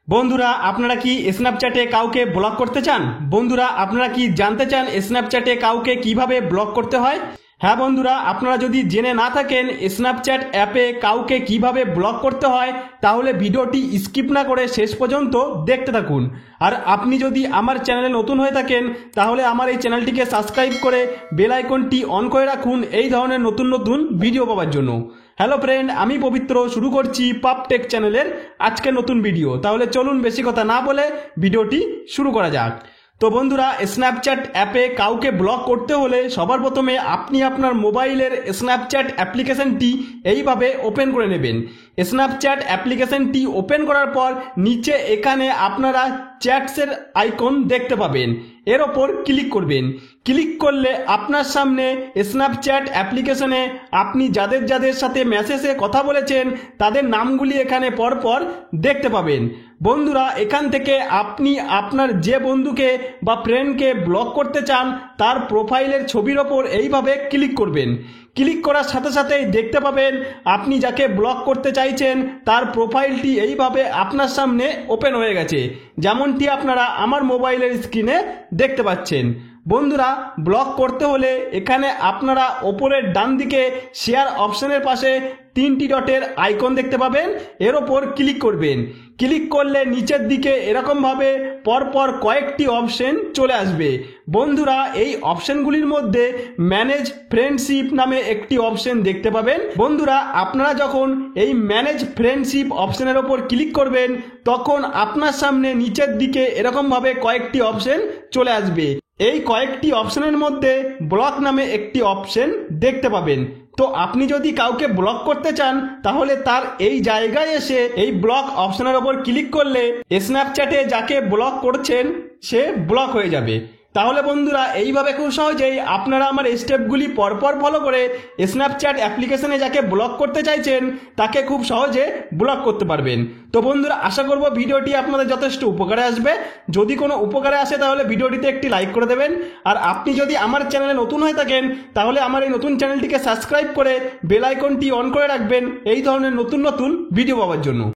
বন্ধুরা আপনারা কি স্ন্যাপচ্যাটে কাউকে ব্লক করতে চান? বন্ধুরা আপনারা কি জানতে চান স্ন্যাপচ্যাটে কাউকে কিভাবে ব্লক করতে হয়? হ্যাঁ বন্ধুরা, আপনারা যদি জেনে না থাকেন স্ন্যাপচ্যাট অ্যাপে কাউকে কিভাবে ব্লক করতে হয় তাহলে ভিডিওটি স্কিপ না করে শেষ পর্যন্ত দেখতে থাকুন। আর আপনি যদি আমার চ্যানেলে নতুন হয়ে থাকেন তাহলে আমার এই চ্যানেলটিকে সাবস্ক্রাইব করে বেল আইকনটি অন করে রাখুন এই ধরনের নতুন নতুন ভিডিও পাওয়ার জন্য। হ্যালো ফ্রেন্ড, আমি পবিত্র শুরু করছি পাপ টেক চ্যানেলের আজকে নতুন ভিডিও। তাহলে চলুন বেশি কথা না বলে ভিডিওটি শুরু করা যাক। তো বন্ধুরা, স্ন্যাপচ্যাট অ্যাপে কাউকে ব্লক করতে হলে সবার প্রথমে আপনি আপনার মোবাইলের স্ন্যাপচ্যাট অ্যাপ্লিকেশনটি এইভাবে ওপেন করে নেবেন। স্ন্যাপচ্যাট অ্যাপ্লিকেশনটি ওপেন করার পর নিচে এখানে আপনারা চ্যাটসের আইকন দেখতে পাবেন, এর ওপর ক্লিক করবেন। ক্লিক করলে আপনার সামনে স্ন্যাপচ্যাট অ্যাপ্লিকেশনে আপনি যাদের যাদের সাথে মেসেজে কথা বলেছেন তাদের নামগুলি এখানে পরপর দেখতে পাবেন। বন্ধুরা, এখান থেকে আপনি আপনার যে বন্ধুকে বা ফ্রেন্ডকে ব্লক করতে চান তার প্রোফাইলের ছবির ওপর এইভাবে ক্লিক করবেন। ক্লিক করার সাথে সাথেই দেখতে পাবেন আপনি যাকে ব্লক করতে চাইছেন তার প্রোফাইলটি এইভাবে আপনার সামনে ওপেন হয়ে গেছে, যেমনটি আপনারা আমার মোবাইলের স্ক্রিনে দেখতে পাচ্ছেন। বন্ধুরা, ব্লক করতে হলে এখানে আপনারা ওপরের ডান দিকে শেয়ার অপশনের পাশে তিনটি ডটের আইকন দেখতে পাবেন, এর ওপর ক্লিক করবেন। ক্লিক করলে নিচের দিকে এরকমভাবে পরপর কয়েকটি অপশন চলে আসবে। বন্ধুরা, এই অপশনগুলির মধ্যে ম্যানেজ ফ্রেন্ডশিপ নামে একটি অপশন দেখতে পাবেন। বন্ধুরা, আপনারা যখন এই ম্যানেজ ফ্রেন্ডশিপ অপশনের ওপর ক্লিক করবেন তখন আপনার সামনে নিচের দিকে এরকমভাবে কয়েকটি অপশন চলে আসবে। এই কয়েকটি অপশনের মধ্যে ব্লক নামে একটি অপশন দেখতে পাবেন। তো আপনি যদি কাউকে ব্লক করতে চান তাহলে তার এই জায়গায় এসে এই ব্লক অপশনের ওপর ক্লিক করলে স্ন্যাপচ্যাটে যাকে ব্লক করছেন সে ব্লক হয়ে যাবে। তাহলে বন্ধুরা, এইভাবে খুব সহজেই আপনারা আমার স্টেপগুলি পরপর ফলো করে স্ন্যাপচ্যাট অ্যাপ্লিকেশনে যাকে ব্লক করতে চাইছেন তাকে খুব সহজে ব্লক করতে পারবেন। তো বন্ধুরা, আশা করব ভিডিওটি আপনাদের যথেষ্ট উপকারে আসবে। যদি কোনো উপকারে আসে তাহলে ভিডিওটিতে একটি লাইক করে দেবেন। আর আপনি যদি আমার চ্যানেলে নতুন হয়ে থাকেন তাহলে আমার এই নতুন চ্যানেলটিকে সাবস্ক্রাইব করে বেল আইকনটি অন করে রাখবেন এই ধরনের নতুন নতুন ভিডিও পাওয়ার জন্য।